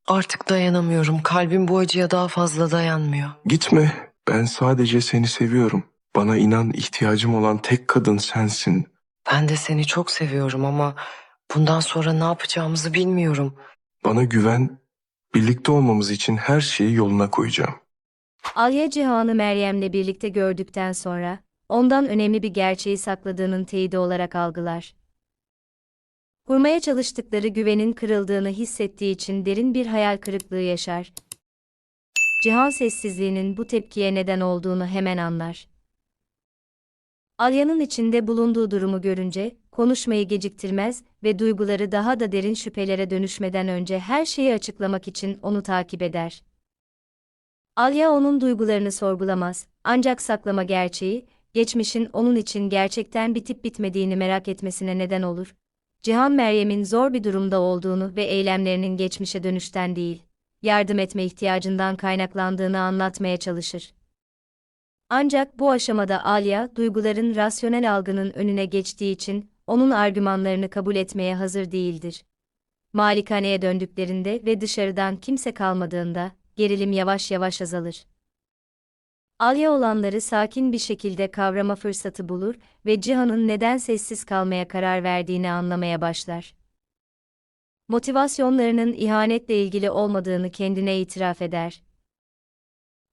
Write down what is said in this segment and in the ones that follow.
Artık dayanamıyorum. Kalbim bu acıya daha fazla dayanmıyor. Gitme. Ben sadece seni seviyorum. Bana inan, ihtiyacım olan tek kadın sensin. Ben de seni çok seviyorum ama bundan sonra ne yapacağımızı bilmiyorum. Bana güven. Birlikte olmamız için her şeyi yoluna koyacağım. Alya Cihan'ı Meryem'le birlikte gördükten sonra, ondan önemli bir gerçeği sakladığının teyidi olarak algılar. Kurmaya çalıştıkları güvenin kırıldığını hissettiği için derin bir hayal kırıklığı yaşar. Cihan sessizliğinin bu tepkiye neden olduğunu hemen anlar. Alya'nın içinde bulunduğu durumu görünce, konuşmayı geciktirmez ve duyguları daha da derin şüphelere dönüşmeden önce her şeyi açıklamak için onu takip eder. Alya onun duygularını sorgulamaz, ancak saklama gerçeği, geçmişin onun için gerçekten bitip bitmediğini merak etmesine neden olur. Cihan Meryem'in zor bir durumda olduğunu ve eylemlerinin geçmişe dönüşten değil, yardım etme ihtiyacından kaynaklandığını anlatmaya çalışır. Ancak bu aşamada Alya, duyguların rasyonel algının önüne geçtiği için, onun argümanlarını kabul etmeye hazır değildir. Malikaneye döndüklerinde ve dışarıdan kimse kalmadığında, gerilim yavaş yavaş azalır. Alya olanları sakin bir şekilde kavrama fırsatı bulur ve Cihan'ın neden sessiz kalmaya karar verdiğini anlamaya başlar. Motivasyonlarının ihanetle ilgili olmadığını kendine itiraf eder.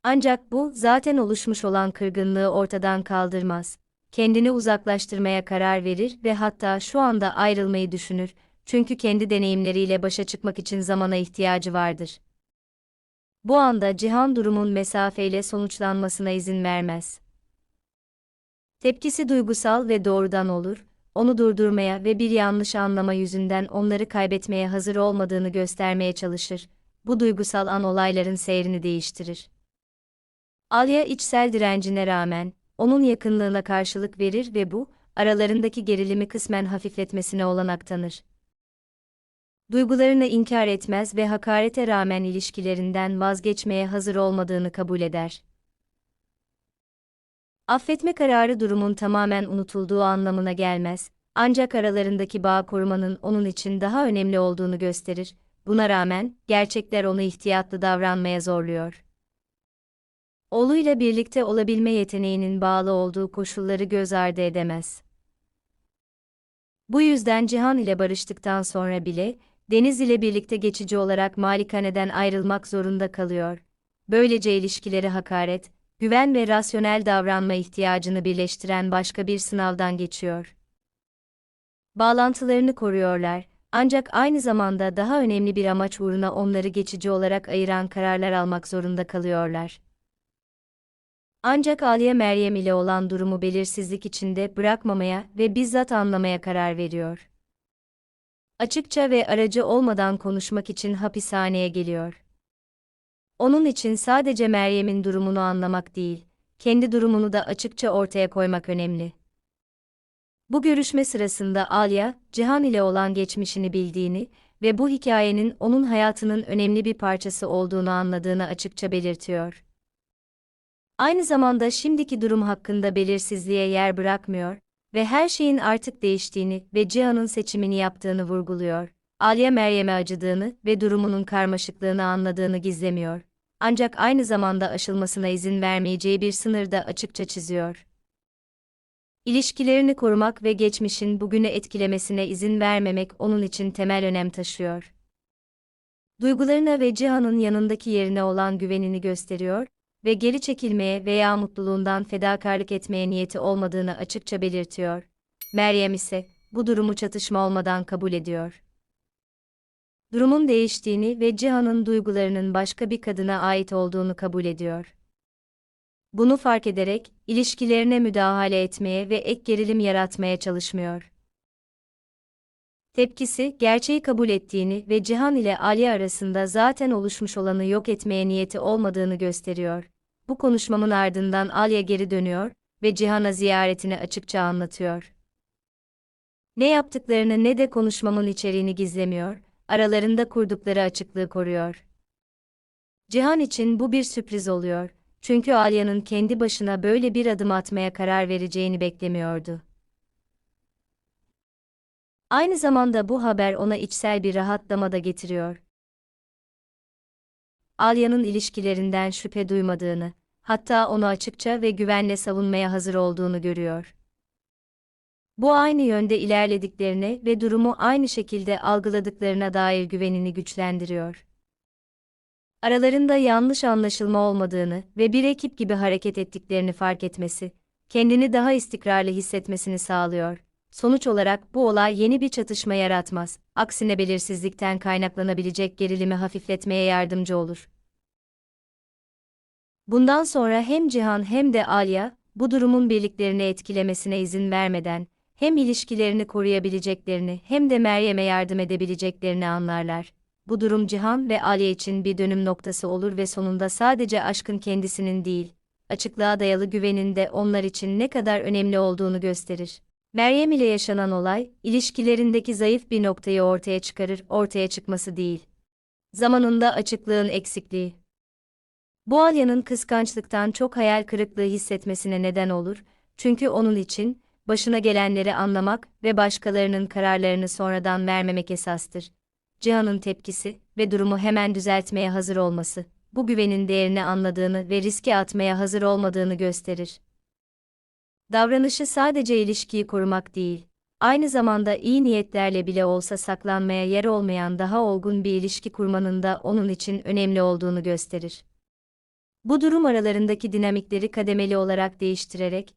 Ancak bu, zaten oluşmuş olan kırgınlığı ortadan kaldırmaz. Kendini uzaklaştırmaya karar verir ve hatta şu anda ayrılmayı düşünür, çünkü kendi deneyimleriyle başa çıkmak için zamana ihtiyacı vardır. Bu anda Cihan durumun mesafeyle sonuçlanmasına izin vermez. Tepkisi duygusal ve doğrudan olur, onu durdurmaya ve bir yanlış anlama yüzünden onları kaybetmeye hazır olmadığını göstermeye çalışır. Bu duygusal an olayların seyrini değiştirir. Alya içsel direncine rağmen, onun yakınlığına karşılık verir ve bu, aralarındaki gerilimi kısmen hafifletmesine olanak tanır. Duygularını inkar etmez ve hakarete rağmen ilişkilerinden vazgeçmeye hazır olmadığını kabul eder. Affetme kararı durumun tamamen unutulduğu anlamına gelmez, ancak aralarındaki bağı korumanın onun için daha önemli olduğunu gösterir. Buna rağmen, gerçekler onu ihtiyatlı davranmaya zorluyor. Oğluyla birlikte olabilme yeteneğinin bağlı olduğu koşulları göz ardı edemez. Bu yüzden Cihan ile barıştıktan sonra bile, Deniz ile birlikte geçici olarak Malikane'den ayrılmak zorunda kalıyor. Böylece ilişkileri hakaret, güven ve rasyonel davranma ihtiyacını birleştiren başka bir sınavdan geçiyor. Bağlantılarını koruyorlar, ancak aynı zamanda daha önemli bir amaç uğruna onları geçici olarak ayıran kararlar almak zorunda kalıyorlar. Ancak Aliye Meryem ile olan durumu belirsizlik içinde bırakmamaya ve bizzat anlamaya karar veriyor. Açıkça ve aracı olmadan konuşmak için hapishaneye geliyor. Onun için sadece Meryem'in durumunu anlamak değil, kendi durumunu da açıkça ortaya koymak önemli. Bu görüşme sırasında Alya, Cihan ile olan geçmişini bildiğini ve bu hikayenin onun hayatının önemli bir parçası olduğunu anladığını açıkça belirtiyor. Aynı zamanda şimdiki durum hakkında belirsizliğe yer bırakmıyor ve her şeyin artık değiştiğini ve Cihan'ın seçimini yaptığını vurguluyor. Alya Meryem'e acıdığını ve durumunun karmaşıklığını anladığını gizlemiyor. Ancak aynı zamanda aşılmasına izin vermeyeceği bir sınır da açıkça çiziyor. İlişkilerini korumak ve geçmişin bugünü etkilemesine izin vermemek onun için temel önem taşıyor. Duygularına ve Cihan'ın yanındaki yerine olan güvenini gösteriyor ve geri çekilmeye veya mutluluğundan fedakarlık etmeye niyeti olmadığını açıkça belirtiyor. Meryem ise, bu durumu çatışma olmadan kabul ediyor. Durumun değiştiğini ve Cihan'ın duygularının başka bir kadına ait olduğunu kabul ediyor. Bunu fark ederek, ilişkilerine müdahale etmeye ve ek gerilim yaratmaya çalışmıyor. Tepkisi, gerçeği kabul ettiğini ve Cihan ile Ali arasında zaten oluşmuş olanı yok etmeye niyeti olmadığını gösteriyor. Bu konuşmamın ardından Alya geri dönüyor ve Cihan'a ziyaretini açıkça anlatıyor. Ne yaptıklarını ne de konuşmamın içeriğini gizlemiyor, aralarında kurdukları açıklığı koruyor. Cihan için bu bir sürpriz oluyor, çünkü Alya'nın kendi başına böyle bir adım atmaya karar vereceğini beklemiyordu. Aynı zamanda bu haber ona içsel bir rahatlama da getiriyor. Alya'nın ilişkilerinden şüphe duymadığını, hatta onu açıkça ve güvenle savunmaya hazır olduğunu görüyor. Bu aynı yönde ilerlediklerine ve durumu aynı şekilde algıladıklarına dair güvenini güçlendiriyor. Aralarında yanlış anlaşılma olmadığını ve bir ekip gibi hareket ettiklerini fark etmesi, kendini daha istikrarlı hissetmesini sağlıyor. Sonuç olarak bu olay yeni bir çatışma yaratmaz, aksine belirsizlikten kaynaklanabilecek gerilimi hafifletmeye yardımcı olur. Bundan sonra hem Cihan hem de Alya, bu durumun birliklerini etkilemesine izin vermeden, hem ilişkilerini koruyabileceklerini hem de Meryem'e yardım edebileceklerini anlarlar. Bu durum Cihan ve Alya için bir dönüm noktası olur ve sonunda sadece aşkın kendisinin değil, açıklığa dayalı güvenin de onlar için ne kadar önemli olduğunu gösterir. Meryem ile yaşanan olay, ilişkilerindeki zayıf bir noktayı ortaya çıkarır, ortaya çıkması değil. Zamanında açıklığın eksikliği. Bu Alya'nın kıskançlıktan çok hayal kırıklığı hissetmesine neden olur, çünkü onun için, başına gelenleri anlamak ve başkalarının kararlarını sonradan vermemek esastır. Cihan'ın tepkisi ve durumu hemen düzeltmeye hazır olması, bu güvenin değerini anladığını ve riske atmaya hazır olmadığını gösterir. Davranışı sadece ilişkiyi korumak değil, aynı zamanda iyi niyetlerle bile olsa saklanmaya yer olmayan daha olgun bir ilişki kurmanın da onun için önemli olduğunu gösterir. Bu durum aralarındaki dinamikleri kademeli olarak değiştirerek,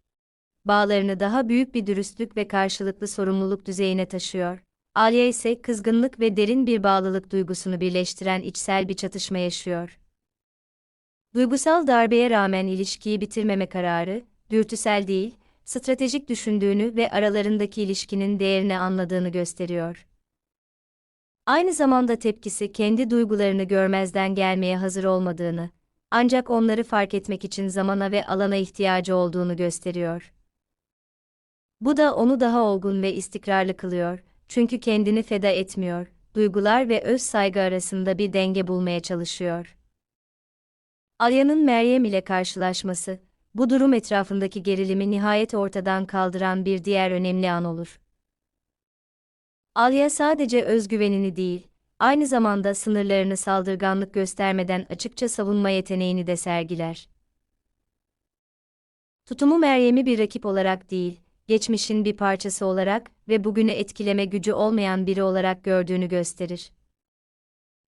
bağlarını daha büyük bir dürüstlük ve karşılıklı sorumluluk düzeyine taşıyor. Alya ise kızgınlık ve derin bir bağlılık duygusunu birleştiren içsel bir çatışma yaşıyor. Duygusal darbeye rağmen ilişkiyi bitirmeme kararı, dürtüsel değil, stratejik düşündüğünü ve aralarındaki ilişkinin değerini anladığını gösteriyor. Aynı zamanda tepkisi kendi duygularını görmezden gelmeye hazır olmadığını, ancak onları fark etmek için zamana ve alana ihtiyacı olduğunu gösteriyor. Bu da onu daha olgun ve istikrarlı kılıyor, çünkü kendini feda etmiyor, duygular ve öz saygı arasında bir denge bulmaya çalışıyor. Alya'nın Meryem ile karşılaşması, bu durum etrafındaki gerilimi nihayet ortadan kaldıran bir diğer önemli an olur. Alya sadece özgüvenini değil, aynı zamanda sınırlarını saldırganlık göstermeden açıkça savunma yeteneğini de sergiler. Tutumu Meryem'i bir rakip olarak değil, geçmişin bir parçası olarak ve bugünü etkileme gücü olmayan biri olarak gördüğünü gösterir.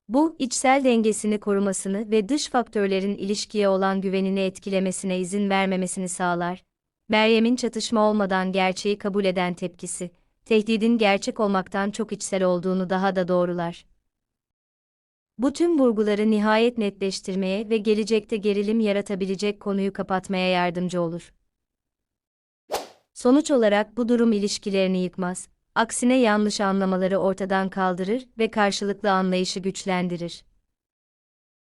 Bu, içsel dengesini korumasını ve dış faktörlerin ilişkiye olan güvenini etkilemesine izin vermemesini sağlar. Meryem'in çatışma olmadan gerçeği kabul eden tepkisi, tehdidin gerçek olmaktan çok içsel olduğunu daha da doğrular. Bu tüm vurguları nihayet netleştirmeye ve gelecekte gerilim yaratabilecek konuyu kapatmaya yardımcı olur. Sonuç olarak bu durum ilişkilerini yıkmaz, aksine yanlış anlamaları ortadan kaldırır ve karşılıklı anlayışı güçlendirir.